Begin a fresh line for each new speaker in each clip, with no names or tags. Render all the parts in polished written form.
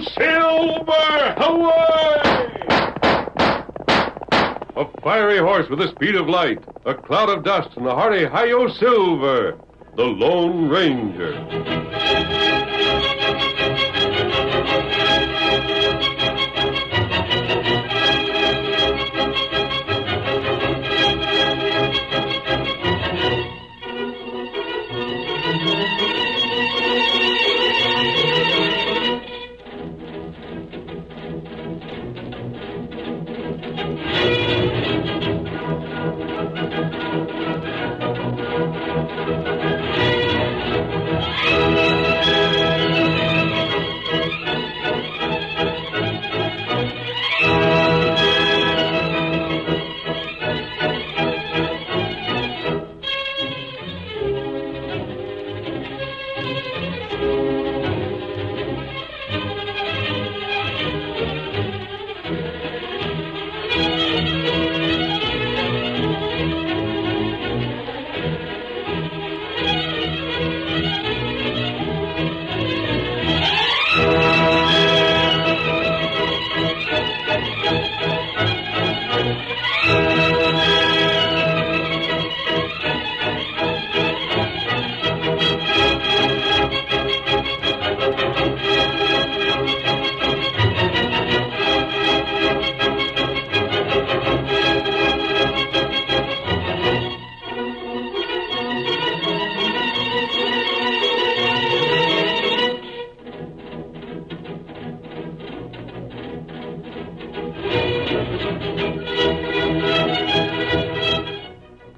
Silver! Away! A fiery horse with the speed of light, a cloud of dust, and a hearty Hi-Yo Silver, the Lone Ranger.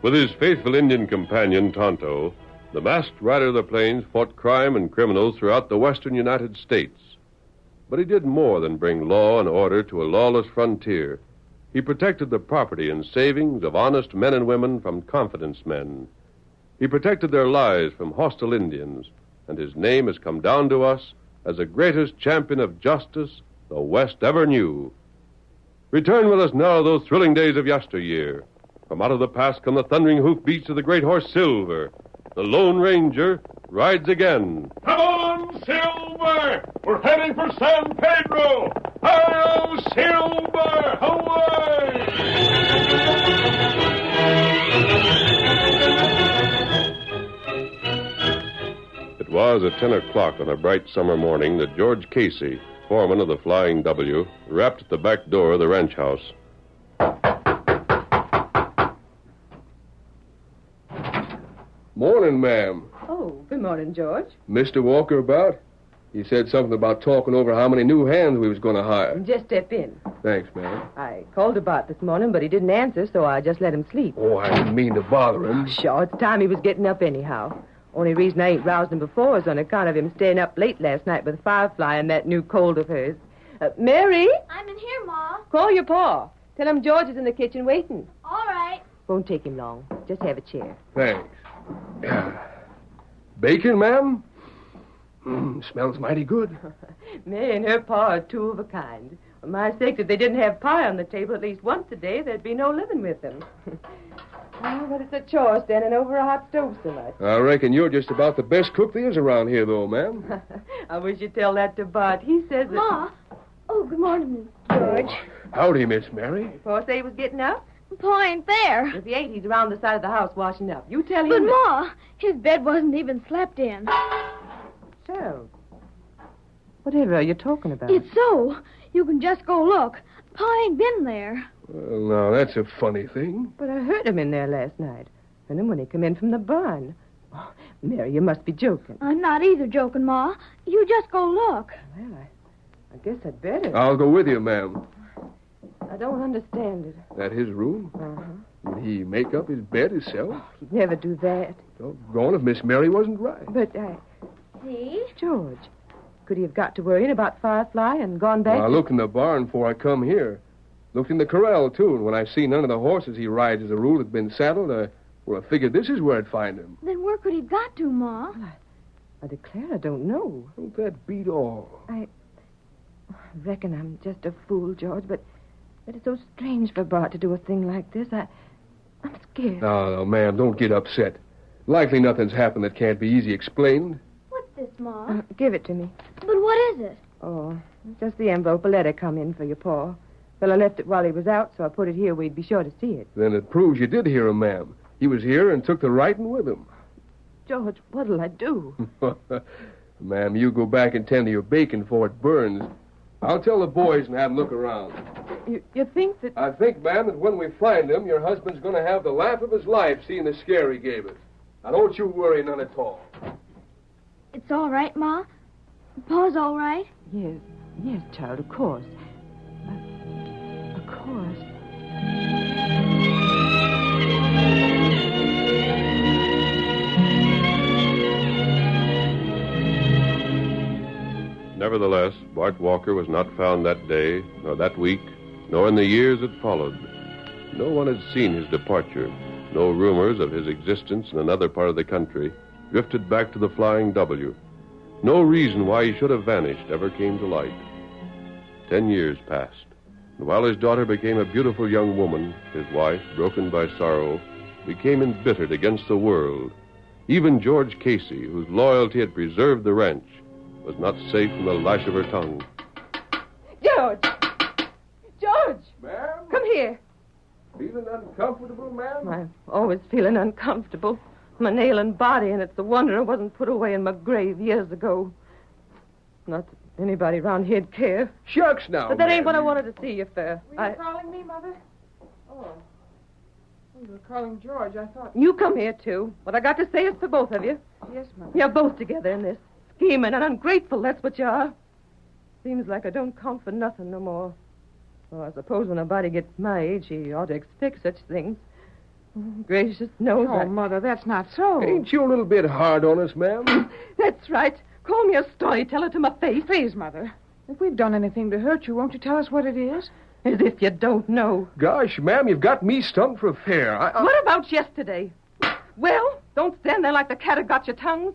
With his faithful Indian companion, Tonto, the masked rider of the plains fought crime and criminals throughout the western United States. But he did more than bring law and order to a lawless frontier. He protected the property and savings of honest men and women from confidence men. He protected their lives from hostile Indians, and his name has come down to us as the greatest champion of justice the West ever knew. Return with us now to those thrilling days of yesteryear. From out of the past come the thundering hoofbeats of the great horse Silver. The Lone Ranger rides again. Come on, Silver! We're heading for San Pedro! Hi-yo, Silver! Away! It was at 10 o'clock on a bright summer morning that George Casey, foreman of the Flying W, rapped at the back door of the ranch house.
Morning, ma'am.
Oh, good morning, George.
Mr. Walker about? He said something about talking over how many new hands we was going to hire.
Just step in.
Thanks, ma'am.
I called about this morning, but he didn't answer, so I just let him sleep.
Oh, I didn't mean to bother him.
Sure, it's time he was getting up anyhow. Only reason I ain't roused him before is on account of him staying up late last night with Firefly and that new cold of hers. Mary?
I'm in here, Ma.
Call your pa. Tell him George is in the kitchen waiting.
All right.
Won't take him long. Just have a chair.
Thanks. Bacon, ma'am? Smells mighty good.
Mary and her pa are two of a kind. For my sake, if they didn't have pie on the table at least once a day, there'd be no living with them. Oh, but it's a chore standing over a hot stove so much.
I reckon you're just about the best cook there is around here, though, ma'am.
I wish you'd tell that to Bart. He says that...
Ma. Oh, good morning, Miss George.
Howdy, Miss Mary.
Pa say he was getting up?
Pa ain't there.
If he ain't, he's around the side of the house washing up. You tell him...
But, Ma, his bed wasn't even slept in.
So, whatever are you talking about?
It's so. You can just go look. Pa ain't been there.
Well, now, that's a funny thing.
But I heard him in there last night. Heard him when he come in from the barn. Oh, Mary, you must be joking.
I'm not either joking, Ma. You just go look.
Well, I guess I'd better.
I'll go with you, ma'am.
I don't understand it.
That his room?
Uh-huh.
Did he make up his bed himself?
He'd never do that.
Doggone if Miss Mary wasn't right.
But,
See?
George, could he have got to worrying about Firefly and gone back?
Well, I looked in the barn before I come here. Looked in the corral, too, and when I see none of the horses he rides as a rule had been saddled, I figured this is where I'd find him.
Then where could he have got to, Ma?
Well, I declare I don't know.
Don't that beat all?
I reckon I'm just a fool, George, but it's so strange for Bart to do a thing like this. I'm scared.
No, ma'am, don't get upset. Likely nothing's happened that can't be easy explained.
What's this, Ma?
Give it to me.
But what is it?
Oh, just the envelope. A letter come in for your pa. Fella left it while he was out, so I put it here where he'd be sure to see it.
Then it proves you did hear him, ma'am. He was here and took the writing with him.
George, what'll I do?
Ma'am, you go back and tend to your bacon before it burns. I'll tell the boys and have them look around.
You think that...
I think, ma'am, that when we find him, your husband's going to have the laugh of his life seeing the scare he gave us. Now, don't you worry none at all.
It's all right, Ma? Pa's all right?
Yes, child, of course. Of course.
Nevertheless, Bart Walker was not found that day, nor that week, nor in the years that followed. No one had seen his departure. No rumors of his existence in another part of the country drifted back to the Flying W. No reason why he should have vanished ever came to light. 10 years passed, and while his daughter became a beautiful young woman, his wife, broken by sorrow, became embittered against the world. Even George Casey, whose loyalty had preserved the ranch, was not safe from the lash of her tongue.
George! George!
Ma'am?
Come here.
Feeling uncomfortable, ma'am?
I'm always feeling uncomfortable. My ailing body, and it's a wonder I wasn't put away in my grave years ago. Not that anybody around here'd care.
Shucks now,
But that ain't
ma'am.
what I wanted to see you for.
Were you calling me, Mother? Oh. You were calling George, I thought.
You come here, too. What I got to say is for both of you.
Yes, Mother.
You're both together in this. Scheming and ungrateful, that's what you are. Seems like I don't count for nothing no more. Well, I suppose when a body gets my age, he ought to expect such things. Gracious knows
Oh, Mother, that's not so.
Ain't you a little bit hard on us, ma'am?
That's right. Call me a storyteller to my face.
Please, Mother. If we've done anything to hurt you, won't you tell us what it is?
As if you don't know.
Gosh, ma'am, you've got me stumped for fair.
What about yesterday? Well, don't stand there like the cat that got your tongues.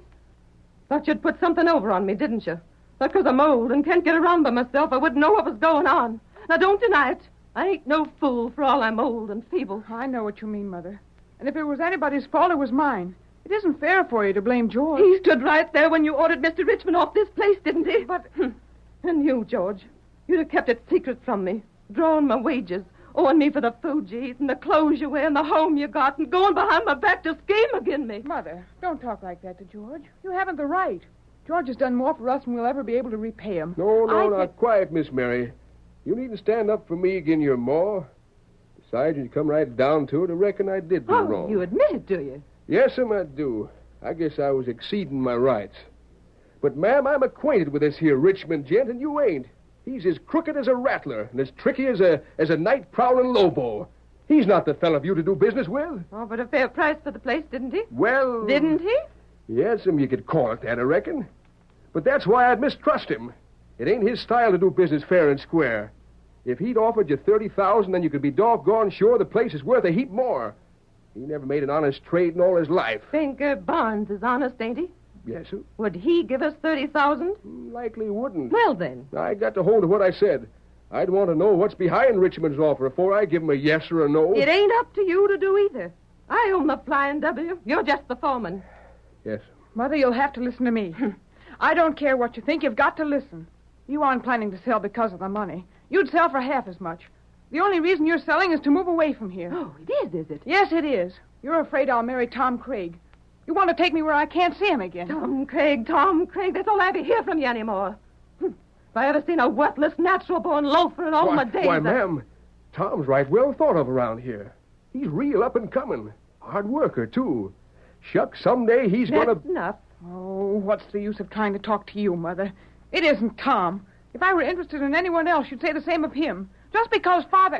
Thought you'd put something over on me, didn't you? Because I'm old and can't get around by myself, I wouldn't know what was going on. Now, don't deny it. I ain't no fool for all I'm old and feeble.
I know what you mean, Mother. And if it was anybody's fault, it was mine. It isn't fair for you to blame George.
He stood right there when you ordered Mr. Richmond off this place, didn't he?
But...
And you, George, you'd have kept it secret from me, drawing my wages, owing me for the food you eat and the clothes you wear and the home you got, and going behind my back to scheme again me.
Mother, don't talk like that to George. You haven't the right. George has done more for us than we'll ever be able to repay him.
No, quiet, Miss Mary. You needn't stand up for me again your ma. Besides, when you come right down to it, I reckon I did do wrong.
You admit it, do you?
Yes, I do. I guess I was exceeding my rights. But, ma'am, I'm acquainted with this here Richmond gent, and you ain't. He's as crooked as a rattler and as tricky as a night-prowling lobo. He's not the fellow for you to do business with.
Offered a fair price for the place, didn't he?
Well...
Didn't he?
Yes, you could call it that, I reckon. But that's why I'd mistrust him. It ain't his style to do business fair and square. If he'd offered you $30,000, then you could be doggone sure the place is worth a heap more. He never made an honest trade in all his life.
Banker Barnes is honest, ain't he?
Yes, sir.
Would he give us $30,000?
Likely wouldn't.
Well, then.
I got to hold of what I said. I'd want to know what's behind Richmond's offer before I give him a yes or a no.
It ain't up to you to do either. I own the Flying W. You're just the foreman.
Yes.
Mother, you'll have to listen to me. I don't care what you think. You've got to listen. You aren't planning to sell because of the money. You'd sell for half as much. The only reason you're selling is to move away from here.
Oh, it is it?
Yes, it is. You're afraid I'll marry Tom Craig. You want to take me where I can't see him again.
Tom Craig. That's all I ever hear from you anymore. If I ever seen a worthless, natural-born loafer in all my days...
Why, ma'am, Tom's right well thought of around here. He's real up and coming. Hard worker, too. Shucks, someday he's gonna...
That's enough.
Oh, what's the use of trying to talk to you, Mother? It isn't Tom. If I were interested in anyone else, you'd say the same of him. Just because Father...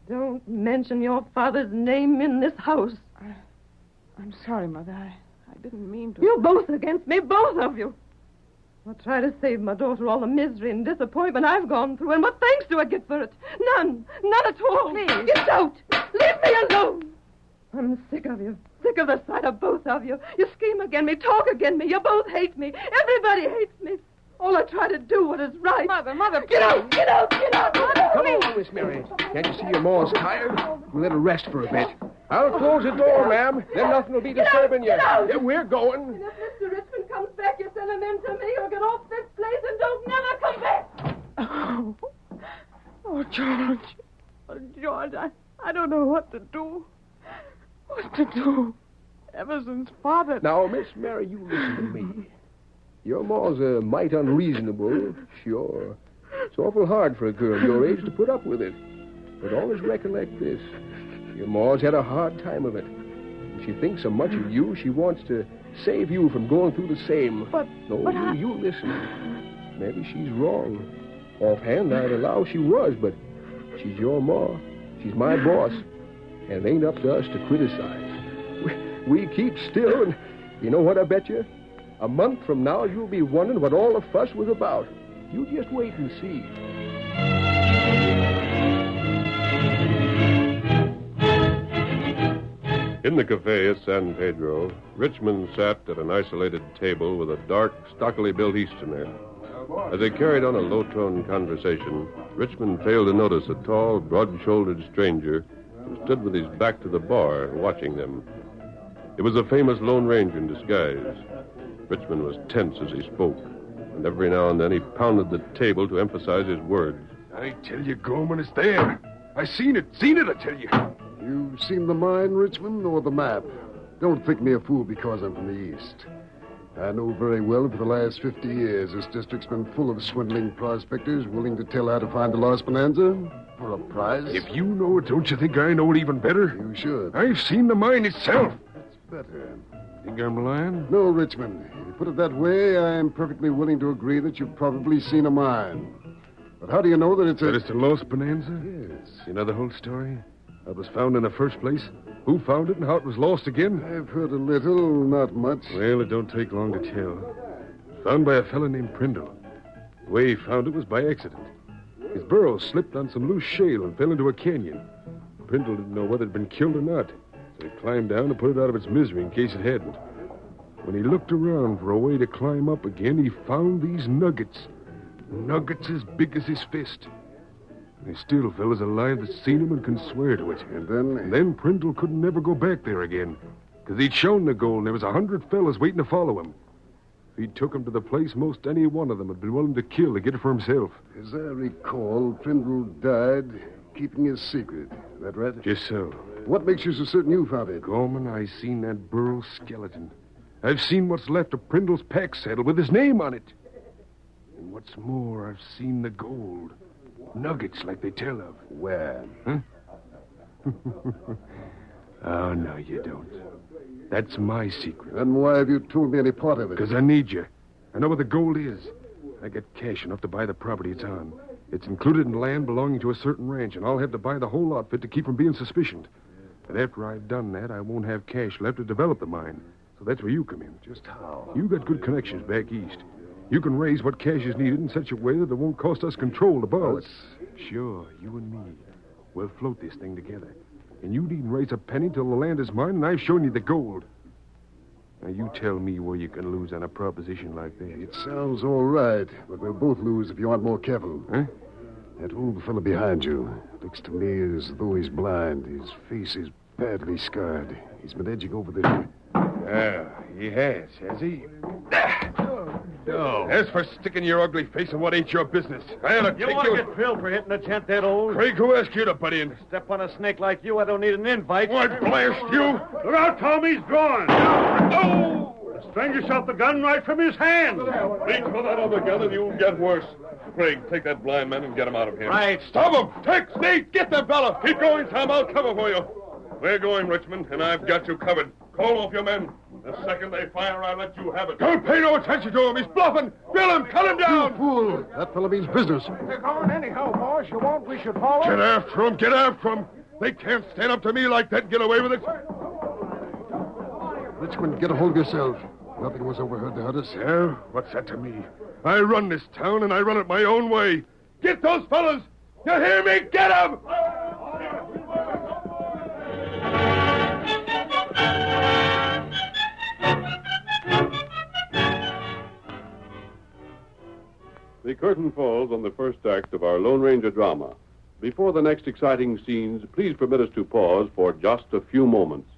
Don't mention your father's name in this house.
I'm sorry, Mother. I didn't mean to...
You're both against me, both of you. I'll try to save my daughter all the misery and disappointment I've gone through, and what thanks do I get for it? None. None at all.
Please.
Get out. Leave me alone. I'm sick of you. Sick of the sight of both of you. You scheme against me, talk against me. You both hate me. Everybody hates me. All I try to do what is right.
Mother,
Get out, get out, get out. Mother,
Come
please.
on, Miss Mary. Can't you see your ma's tired? We'll let her rest for a bit. I'll close the door, ma'am. Then nothing will be disturbing you.
Get out.
Yeah, we're going.
And if Mr. Richmond comes back, you send him in to me or get off this place and don't never come
George. Oh, George, I don't know what to do. What to do? Ever since Father...
Now, Miss Mary, you listen to me. Your ma's a mite unreasonable, sure. It's awful hard for a girl your age to put up with it. But always recollect this. Your ma's had a hard time of it. And she thinks so much of you, she wants to save you from going through the same.
But
you listen. Maybe she's wrong. Offhand, I'd allow she was, but she's your ma. She's my boss. And it ain't up to us to criticize. We keep still, and you know what I bet you? A month from now, you'll be wondering what all the fuss was about. You just wait and see.
In the cafe at San Pedro, Richmond sat at an isolated table with a dark, stockily built Easterner. As they carried on a low-toned conversation, Richmond failed to notice a tall, broad-shouldered stranger who stood with his back to the bar, watching them. It was the famous Lone Ranger in disguise. Richmond was tense as he spoke, and every now and then he pounded the table to emphasize his words.
I tell you, Gorman, it's there. I seen it, I tell you.
You've seen the mine, Richmond, or the map? Don't think me a fool because I'm from the East. I know very well for the last 50 years this district's been full of swindling prospectors willing to tell how to find the lost bonanza for a prize.
If you know it, don't you think I know it even better?
You should.
I've seen the mine itself.
That's better.
Think I'm lying?
No, Richmond. If you put it that way, I'm perfectly willing to agree that you've probably seen a mine. But how do you know that it's a...
That it's a lost bonanza?
Yes.
You know the whole story? How it was found in the first place? Who found it and how it was lost again?
I've heard a little, not much.
Well, it don't take long to tell. Found by a fellow named Prindle. The way he found it was by accident. His burro slipped on some loose shale and fell into a canyon. Prindle didn't know whether it had been killed or not, so he climbed down to put it out of its misery in case it hadn't. When he looked around for a way to climb up again, he found these nuggets. Nuggets as big as his fist. There's still fellas alive that's seen him and can swear to it.
And
then Prindle couldn't never go back there again, because he'd shown the gold and there was 100 fellas waiting to follow him. If he'd took him to the place, most any one of them had been willing to kill to get it for himself.
As I recall, Prindle died keeping his secret. Is that right?
Just so.
What makes you so certain you found it?
Gorman, I seen that burro skeleton. I've seen what's left of Prindle's pack saddle with his name on it. And what's more, I've seen the gold. Nuggets like they tell of.
Where?
Huh? Oh, no, you don't. That's my secret.
Then why have you told me any part of it?
Because I need you. I know where the gold is. I got cash enough to buy the property it's on. It's included in land belonging to a certain ranch, and I'll have to buy the whole outfit to keep from being suspicioned. But after I've done that, I won't have cash left to develop the mine. So that's where you come in.
Just how?
You got good connections back east. You can raise what cash is needed in such a way that it won't cost us control to borrow it. Sure, you and me. We'll float this thing together. And you needn't raise a penny till the land is mine, and I've shown you the gold. Now, you tell me where you can lose on a proposition like that.
It sounds all right, but we'll both lose if you aren't more careful.
Huh?
That old fellow behind you looks to me as though he's blind. His face is badly scarred. He's been edging over the...
Yeah, he has he?
No.
As for sticking your ugly face in what ain't your business, I ought to take you...
You want to get drilled for hitting a tent that old?
Craig, who asked you to butt in?
Step on a snake like you, I don't need an invite.
What, blast you?
Look out, Tom, he's gone.
Oh!
The stranger shot the gun right from his hand.
Reach for that other gun and you'll get worse. Craig, take that blind man and get him out of here.
Right.
Stop him! Take Snake! Get that fella! Keep going, Tom. I'll cover for you. We're going, Richmond, and I've got you covered. Call off your men. The second they fire, I'll let you have it.
Don't pay no attention to him. He's bluffing. Bill him. Cut him down.
You fool. That fellow means business.
They're going anyhow, boss. You want we should follow?
Get after him. Get after him. They can't stand up to me like that and get away with it.
Richmond, get a hold of yourself. Nothing was overheard to hurt us.
Yeah? What's that to me? I run this town, and I run it my own way. Get those fellas! You hear me? Get them!
The curtain falls on the first act of our Lone Ranger drama. Before the next exciting scenes, please permit us to pause for just a few moments.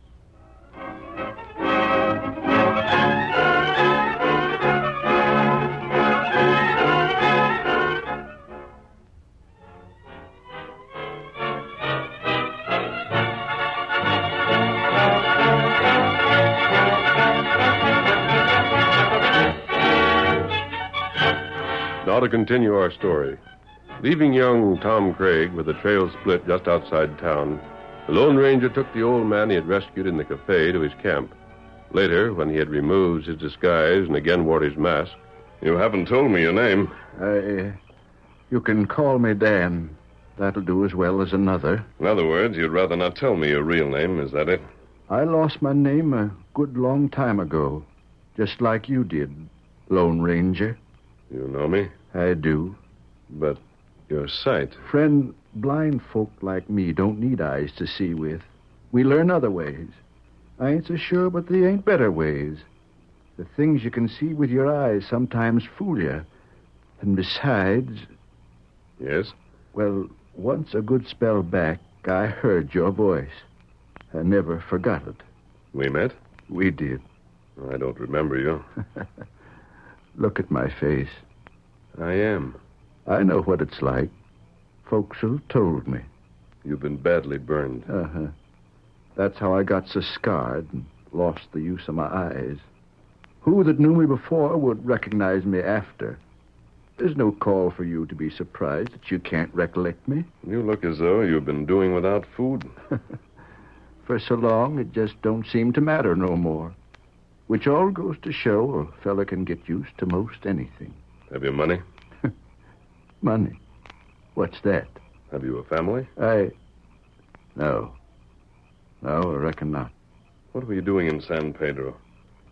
to continue our story. Leaving young Tom Craig with the trail split just outside town, the Lone Ranger took the old man he had rescued in the cafe to his camp. Later, when he had removed his disguise and again wore his mask...
You haven't told me your name.
You can call me Dan. That'll do as well as another.
In other words, you'd rather not tell me your real name, is that it?
I lost my name a good long time ago, just like you did, Lone Ranger.
You know me?
I do.
But your sight...
Friend, blind folk like me don't need eyes to see with. We learn other ways. I ain't so sure, but they ain't better ways. The things you can see with your eyes sometimes fool you. And besides...
Yes?
Well, once a good spell back, I heard your voice. I never forgot it.
We met?
We did.
I don't remember you.
Look at my face.
I am.
I know what it's like. Folks have told me.
You've been badly burned.
Uh-huh. That's how I got so scarred and lost the use of my eyes. Who that knew me before would recognize me after? There's no call for you to be surprised that you can't recollect me.
You look as though you've been doing without food.
For so long, it just don't seem to matter no more. Which all goes to show a fella can get used to most anything.
Have you money?
Money? What's that?
Have you a family?
No. No, I reckon not.
What were you doing in San Pedro?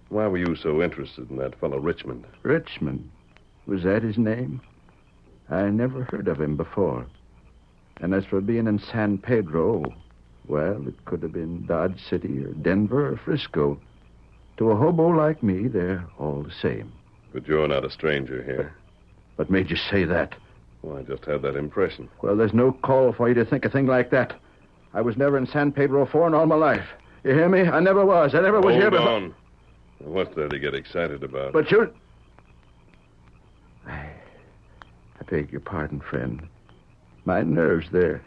Why were you so interested in that fellow Richmond?
Richmond? Was that his name? I never heard of him before. And as for being in San Pedro, well, it could have been Dodge City or Denver or Frisco. To a hobo like me, they're all the same.
But you're not a stranger here.
What made you say that?
Well, I just had that impression.
Well, there's no call for you to think a thing like that. I was never in San Pedro before in all my life. You hear me? I never was. I never was here before.
Hold on. What's there to get excited about?
But you... I beg your pardon, friend. My nerves, they're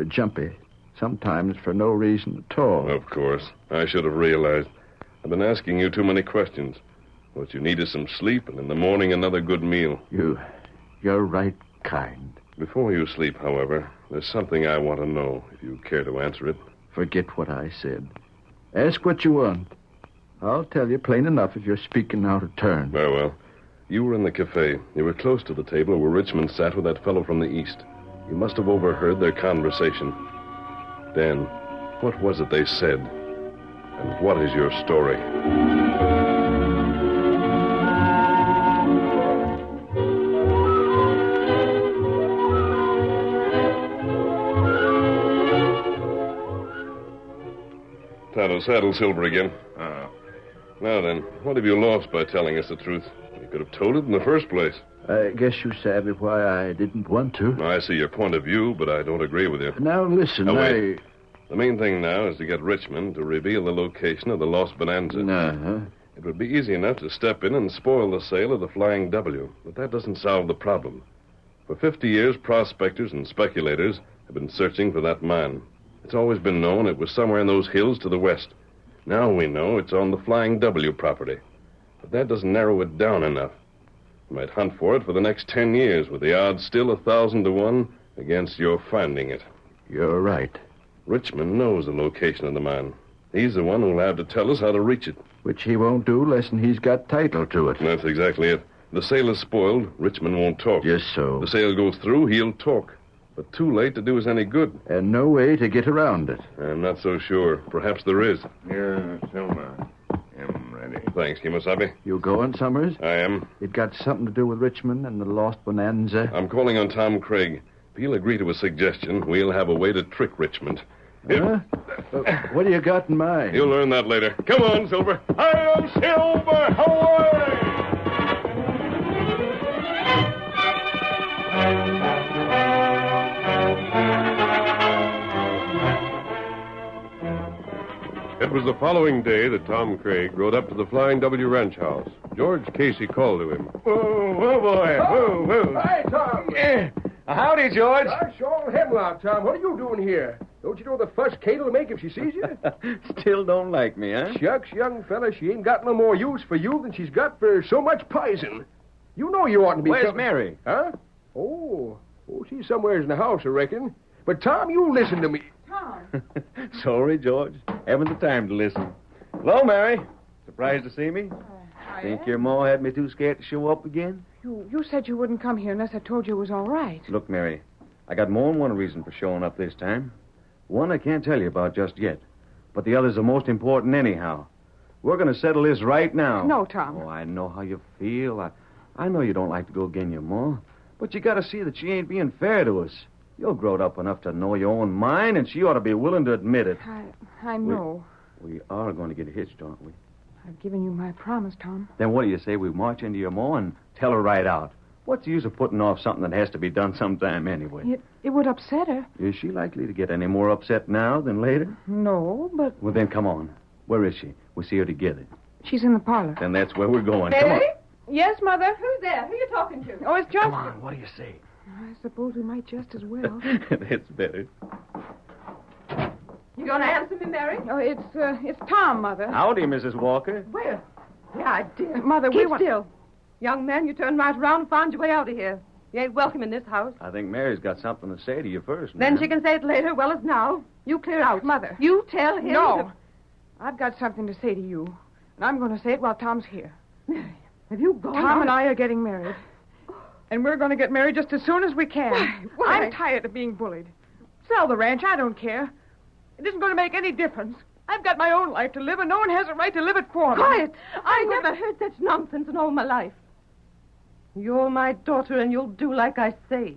jumpy. Sometimes for no reason at all.
Of course. I should have realized. I've been asking you too many questions. What you need is some sleep, and in the morning another good meal.
You're right kind.
Before you sleep, however, there's something I want to know, if you care to answer it.
Forget what I said. Ask what you want. I'll tell you plain enough if you're speaking out of turn.
Very well. You were in the cafe. You were close to the table where Richmond sat with that fellow from the east. You must have overheard their conversation. Dan, what was it they said? And what is your story? Saddle Silver again. Now then, what have you lost by telling us the truth? You could have told it in the first place.
I guess you savvy why I didn't want to.
I see your point of view, but I don't agree with you.
Now, listen,
wait. The main thing now is to get Richmond to reveal the location of the lost bonanza.
Uh-huh.
It would be easy enough to step in and spoil the sale of the Flying W, but that doesn't solve the problem. For 50 years, prospectors and speculators have been searching for that mine. It's always been known it was somewhere in those hills to the west. Now we know it's on the Flying W property. But that doesn't narrow it down enough. You might hunt for it for the next 10 years, with the odds still 1,000 to 1 against your finding it.
You're right.
Richmond knows the location of the mine. He's the one who'll have to tell us how to reach it.
Which he won't do less than he's got title to it.
That's exactly it. The sale is spoiled. Richmond won't talk.
Just so.
The sale goes through, he'll talk. But too late to do us any good.
And no way to get around it.
I'm not so sure. Perhaps there is.
Here, Silver. I'm ready.
Thanks, Kimasabi.
You going, Summers?
I am.
It got something to do with Richmond and the lost bonanza?
I'm calling on Tom Craig. If he'll agree to a suggestion, we'll have a way to trick Richmond.
Huh? What do you got in mind?
You'll learn that later. Come on, Silver. I am Silver. Away!
It was the following day that Tom Craig rode up to the Flying W ranch house. George Casey called to him.
Whoa, boy. Whoa.
Hi, Tom.
Howdy, George.
Gosh, all hemlock, Tom. What are you doing here? Don't you know the fuss Kate will make if she sees you?
Still don't like me, huh?
Shucks, young fella, she ain't got no more use for you than she's got for so much poison. You know you oughtn't to be...
Where's Mary?
Huh? Oh, she's somewhere in the house, I reckon. But, Tom, you listen to me.
Tom.
Sorry, George. Haven't the time to listen. Hello, Mary. Surprised to see me? Think your ma had me too scared to show up again?
You said you wouldn't come here unless I told you it was all right.
Look, Mary, I got more than one reason for showing up this time. One I can't tell you about just yet. But the other's the most important anyhow. We're going to settle this right now.
No, Tom.
Oh, I know how you feel. I know you don't like to go again your ma. But you got to see that she ain't being fair to us. You're grown up enough to know your own mind, and she ought to be willing to admit it.
I know.
We are going to get hitched, aren't we?
I've given you my promise, Tom.
Then what do you say we march into your ma and tell her right out? What's the use of putting off something that has to be done sometime anyway?
It would upset her.
Is she likely to get any more upset now than later?
No, but...
Well, then come on. Where is she? We'll see her together.
She's in the parlor.
Then that's where we're going.
Mary?
Come on.
Yes, Mother?
Who's there? Who are you talking to?
Oh, it's just...
Come on, what do you say?
I suppose we might just as well.
That's better.
You going to answer me, Mary?
Oh, it's Tom, Mother.
Howdy, Mrs. Walker.
Where? Yeah, I did.
Mother, we
Keep
want...
still. Young man, you turned right around and found your way out of here. You ain't welcome in this house.
I think Mary's got something to say to you first,
Then
ma'am.
she can say it later, well as now. You clear out.
Mother.
You tell him
No. I've got something to say to you. And I'm going to say it while Tom's here.
Mary, have you gone
Tom
on?
and I are getting married. And we're going to get married just as soon as we can.
Why?
I'm tired of being bullied. Sell the ranch. I don't care. It isn't going to make any difference. I've got my own life to live, and no one has a right to live it for me.
Quiet. I never heard such nonsense in all my life. You're my daughter, and you'll do like I say.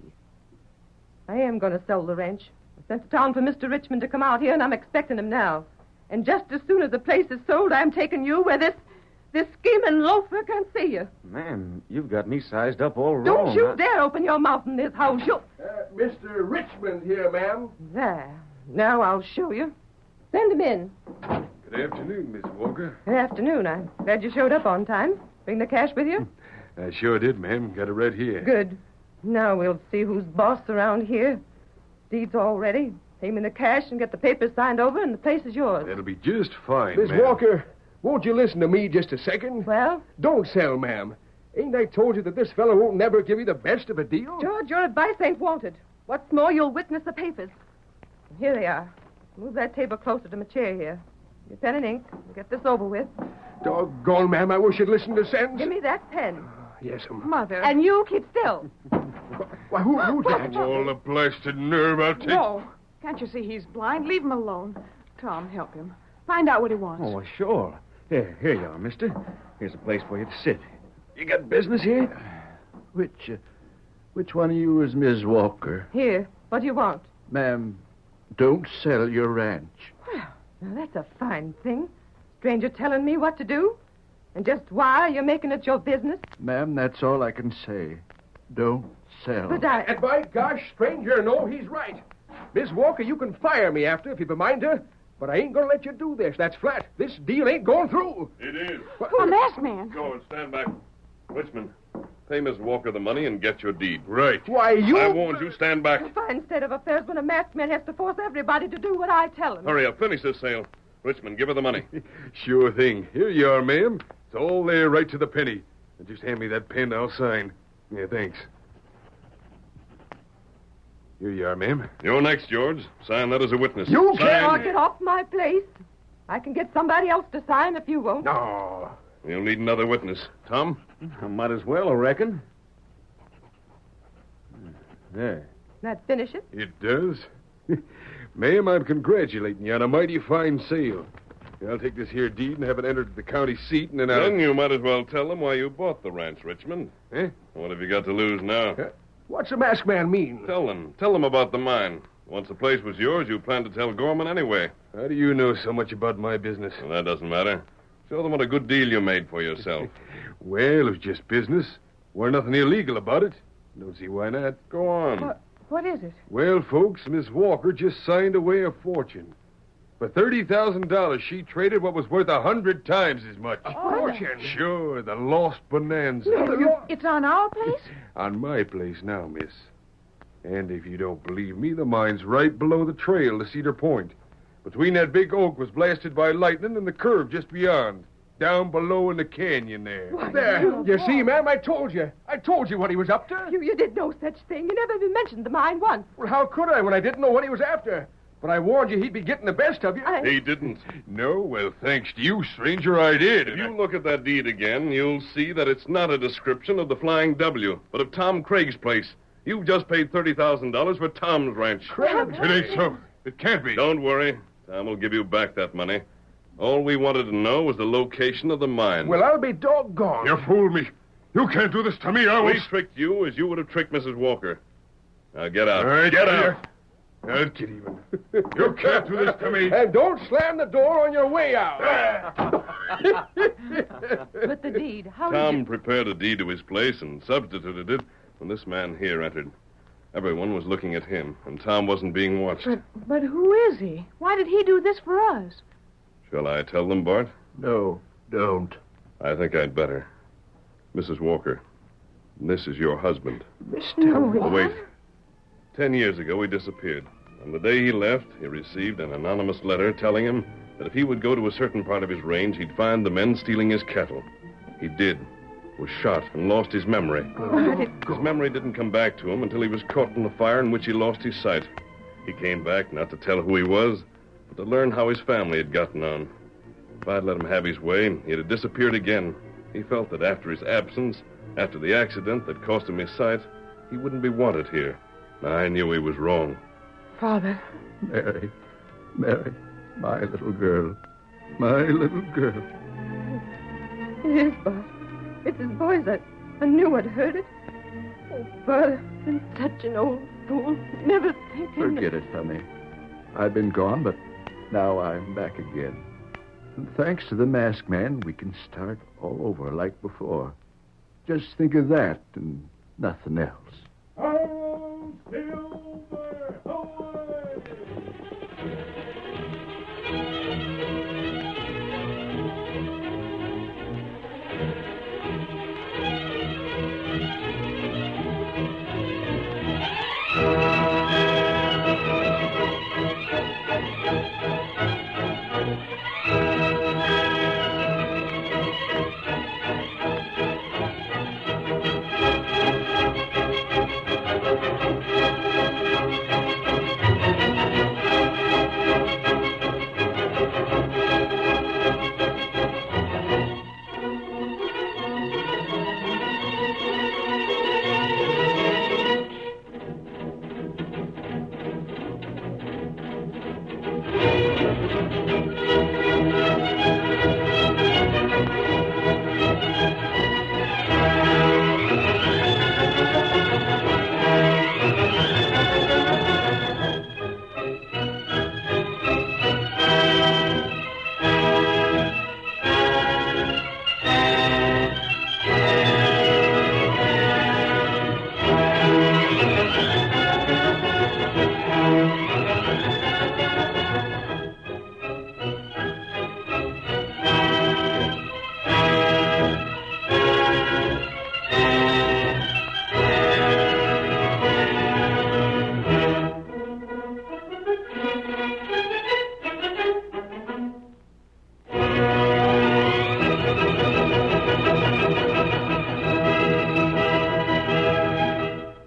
I am going to sell the ranch. I sent to town for Mr. Richmond to come out here, and I'm expecting him now. And just as soon as the place is sold, I'm taking you where this scheming loafer can't see you.
Ma'am, you've got me sized up all wrong.
Don't you dare open your mouth in this house.
Mr. Richmond here, ma'am.
There. Now I'll show you. Send him in.
Good afternoon, Miss Walker.
Good afternoon. I'm glad you showed up on time. Bring the cash with you?
I sure did, ma'am. Got it right here.
Good. Now we'll see who's boss around here. Deed's all ready. Pay me the cash and get the papers signed over, and the place is yours.
That'll be just fine,
Miss
ma'am.
Walker, won't you listen to me just a second?
Well?
Don't sell, ma'am. Ain't I told you that this fellow won't never give you the best of a deal?
George, your advice ain't wanted. What's more, you'll witness the papers. Here they are. Move that table closer to my chair here. Your pen and ink. We'll get this over with.
Doggone, ma'am, I wish you'd listen to sense.
Give me that pen.
Yes,
Mother.
And you keep still.
Why, who's that?
All the blasted nerve I'll take.
No. Can't you see he's blind? Leave him alone. Tom, help him. Find out what he wants.
Oh, sure. Here you are, mister. Here's a place for you to sit. You got business here?
Which one of you is Miss Walker?
Here. What do you want?
Ma'am, don't sell your ranch.
Well, now that's a fine thing. Stranger telling me what to do. And just why you're making it your business.
Ma'am, that's all I can say. Don't sell.
But I...
And by gosh, stranger, no, he's right. Miss Walker, you can fire me after if you've a mind to. But I ain't going to let you do this. That's flat. This deal ain't going through.
It is.
A masked man.
Go and stand back. Richmond, pay Miss Walker the money and get your deed.
Right.
Why, you...
I warned you, stand back.
A fine state of affairs when a masked man has to force everybody to do what I tell him.
Hurry up, finish this sale. Richmond, give her the money.
Sure thing. Here you are, ma'am. It's all there right to the penny. Now just hand me that pen, I'll sign. Yeah, thanks. Here you are, ma'am.
You're next, George. Sign that as a witness.
You
Sign.
Now get off my place. I can get somebody else to sign if you won't.
No.
You'll need another witness. Tom?
I might as well, I reckon. There.
That finish it?
It does. Ma'am, I'm congratulating you on a mighty fine sale. I'll take this here deed and have it entered at the county seat, and then I'll...
Then you might as well tell them why you bought the ranch, Richmond.
Eh?
What have you got to lose now?
What's the masked man mean?
Tell them about the mine. Once the place was yours, you planned to tell Gorman anyway.
How do you know so much about my business?
Well, that doesn't matter. Show them what a good deal you made for yourself.
Well, it was just business. Weren't nothing illegal about it. Don't see why not.
Go on.
What is it?
Well, folks, Miss Walker just signed away a fortune. For $30,000, she traded what was worth 100 times as much.
A fortune?
Sure, the lost bonanza.
It's on our place?
On my place now, miss. And if you don't believe me, the mine's right below the trail to Cedar Point. Between that big oak was blasted by lightning and the curve just beyond. Down below in the canyon there.
Why,
There. You see, ma'am, I told you. I told you what he was up to.
You did no such thing. You never even mentioned the mine once.
Well, how could I when I didn't know what he was after? But I warned you he'd be getting the best of you.
He didn't.
No? Well, thanks to you, stranger, I did.
If you look at that deed again, you'll see that it's not a description of the Flying W, but of Tom Craig's place. You've just paid $30,000 for Tom's ranch.
Craig?
It ain't so. It can't be.
Don't worry. Tom will give you back that money. All we wanted to know was the location of the mine.
Well, I'll be doggone.
You fooled me. You can't do this to me. I
We
was...
tricked you as you would have tricked Mrs. Walker. Now get out.
All right,
get
here.
out.
I'll get even. You can't do this to me.
And don't slam the door on your way out.
But the deed, how did
Tom
you...
prepared a deed to his place and substituted it when this man here entered. Everyone was looking at him, and Tom wasn't being watched.
But who is he? Why did he do this for us?
Shall I tell them, Bart?
No, don't.
I think I'd better. Mrs. Walker, this is your husband.
No.
Oh, wait. 10 years ago, he disappeared. On the day he left, he received an anonymous letter telling him that if he would go to a certain part of his range, he'd find the men stealing his cattle. He did. Was shot and lost his memory. His memory didn't come back to him until he was caught in the fire in which he lost his sight. He came back not to tell who he was, but to learn how his family had gotten on. If I'd let him have his way, he'd have disappeared again. He felt that after his absence, after the accident that cost him his sight, he wouldn't be wanted here. I knew he was wrong.
Father.
Mary, my little girl. My little girl.
It is, Bart. It's his voice. I knew I'd heard it. Oh, Bart, I've been such an old fool. Never thinking...
Forget it, honey. I've been gone, but now I'm back again. And thanks to the masked man, we can start all over like before. Just think of that and nothing else.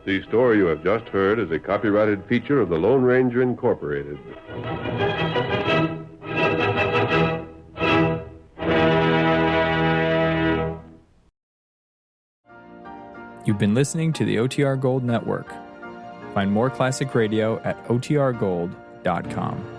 The story you have just heard is a copyrighted feature of the Lone Ranger Incorporated.
You've been listening to the OTR Gold Network. Find more classic radio at otrgold.com.